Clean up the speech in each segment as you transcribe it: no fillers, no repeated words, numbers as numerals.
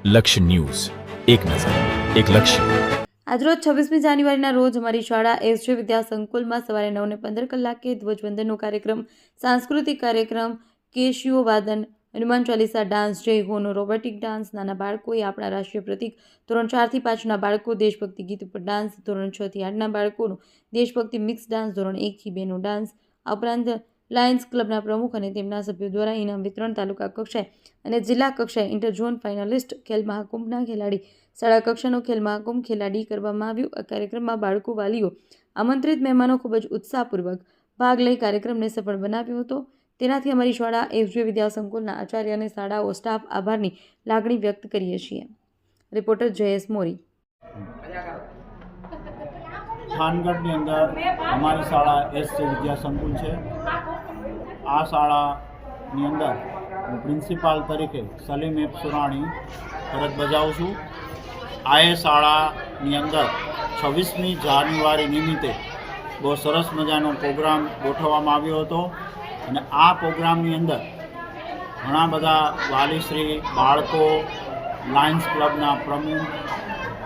લક્ષ્ય ન્યૂઝ, એક નજર, એક લક્ષ્ય. આજરોજ 26મી જાન્યુઆરીના રોજ અમારી શાળા એસજે વિદ્યા સંકુલમાં સવારે 9:15 કલાકે ધ્વજવંદનનો કાર્યક્રમ, સાંસ્કૃતિક કાર્યક્રમ, કેશિયો વાદન, હનુમાન ચાલીસા ડાન્સ, જય હોનો રોબોટિક ડાન્સ, નાના બાળકોએ આપણા રાષ્ટ્રીય પ્રતીક, ધોરણ 4 થી 5ના બાળકો દેશભક્તિ ગીત ઉપર ડાન્સ, ધોરણ 6 થી 8ના બાળકોનો દેશભક્તિ મિક્સ ડાન્સ, ધોરણ 1 થી 2નો ડાન્સ, આ ઉપરાંત લાયન્સ ક્લબના પ્રમુખ અને તેમના સભ્યો દ્વારા ઇનામ વિતરણ, તાલુકા કક્ષાએ અને જિલ્લા કક્ષાએ ઇન્ટર ઝોન ફાઇનલિસ્ટ, ખેલ મહાકુંભના ખેલાડી, શાળા કક્ષાનો ખેલ મહાકુંભ ખેલાડી કરવામાં આવ્યું. આ કાર્યક્રમમાં બાળકો, વાલીઓ, આમંત્રિત મહેમાનો ખૂબ જ ઉત્સાહપૂર્વક ભાગ લઈ કાર્યક્રમને સફળ બનાવ્યો હતો. તેનાથી અમારી શાળા એસજે વિદ્યા સંકુલના આચાર્ય અને શાળાઓ સ્ટાફ આભારની લાગણી વ્યક્ત કરીએ છીએ. રિપોર્ટર જયેશ મોરી. થાનગઢની અંદર અમારી શાળા એસજે વિદ્યા સંકુલ છે. આ શાળાની અંદર હું પ્રિન્સિપાલ તરીકે સલીમ એફ સુરાણી ફરજ બજાવું છું. આ શાળાની અંદર 26મી જાન્યુઆરી નિમિત્તે બહુ સરસ મજાનો પ્રોગ્રામ ગોઠવવામાં આવ્યો હતો અને આ પ્રોગ્રામની અંદર ઘણા બધા વાલીશ્રી, બાળકો, લાયન્સ ક્લબના પ્રમુખ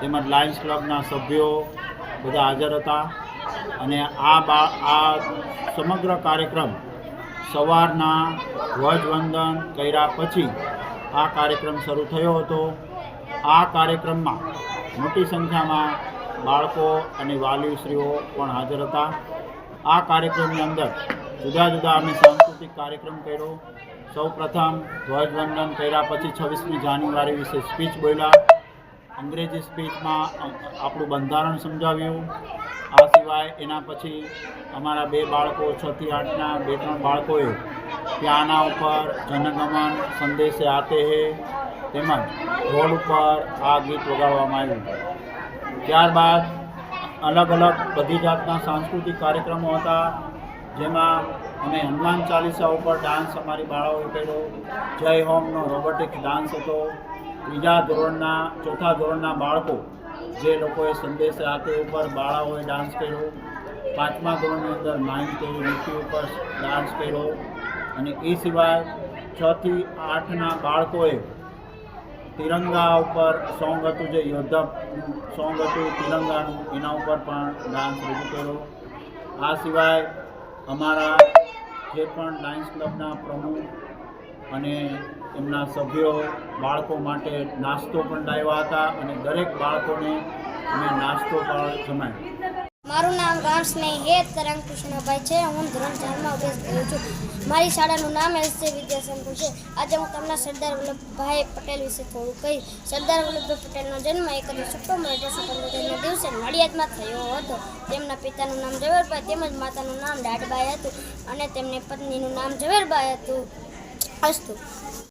તેમજ લાયન્સ ક્લબના સભ્યો બધા હાજર હતા અને આ સમગ્ર કાર્યક્રમ સવારના ધ્વજવંદન કર્યા પછી આ કાર્યક્રમ શરૂ થયો હતો. આ કાર્યક્રમમાં મોટી સંખ્યામાં બાળકો અને વાલીશ્રીઓ પણ હાજર હતા. આ કાર્યક્રમની અંદર જુદા જુદા અમે સાંસ્કૃતિક કાર્યક્રમ કર્યો. સૌ પ્રથમ ધ્વજવંદન કર્યા પછી 26મી જાન્યુઆરી વિશે સ્પીચ બોલ્યા. અંગ્રેજી સ્પીચમાં આપણું બંધારણ સમજાવ્યું. આ સિવાય એના પછી અમારા 2 બાળકો 6 થી 8ના 2-3 બાળકોએ ત્યાંના ઉપર જનગમન સંદેશે આતે હે તેમજ ઢોલ ઉપર આ ગીત વગાડવામાં આવ્યું. ત્યારબાદ અલગ અલગ બધી જાતના સાંસ્કૃતિક કાર્યક્રમો હતા, જેમાં અમે હનુમાન ચાલીસા ઉપર ડાન્સ અમારી બાળાઓએ કર્યો. જય હોમનો રોબોટિક ડાન્સ હતો. 3જા ધોરણના 4થા ધોરણના બાળકો જે લોકોએ સંદેશે આતે ઉપર બાળાઓએ ડાન્સ કર્યો. 5મા ધોરણની અંદર માઇન્ડ તેવી નીતિ ઉપર ડાન્સ કર્યો અને એ સિવાય 6 થી 8ના બાળકોએ તિરંગા ઉપર સોંગ હતું, જે યોદ્ધા સોંગ હતું તિરંગાનું, એના ઉપર પણ ડાન્સ રજૂ કર્યો. આ સિવાય અમારા જે પણ લાયન્સ ક્લબના પ્રમુખ અને એમના સભ્યો બાળકો માટે નાસ્તો પણ લાવ્યા હતા અને દરેક બાળકોને અમે નાસ્તો પણ જમાડ્યો. મારું નામ રામ સ્નેહી હેત કરંગ કૃષ્ણભાઈ છે. હું ધોરણ 4માં અભ્યાસ કરું છું. મારી શાળાનું નામ એસજે વિદ્યા સંકુલ છે. આજે હું તમને સરદાર વલ્લભભાઈ પટેલ વિશે થોડું કહીશ. સરદાર વલ્લભભાઈ પટેલનો જન્મ 1 સપ્ટેમ્બર 1875ના દિવસે નડિયાદમાં થયો હતો. તેમના પિતાનું નામ ઝવેરભાઈ તેમજ માતાનું નામ લાડબાઈ હતું અને તેમની પત્નીનું નામ ઝવેરબાઈ હતું. અસ્તુ.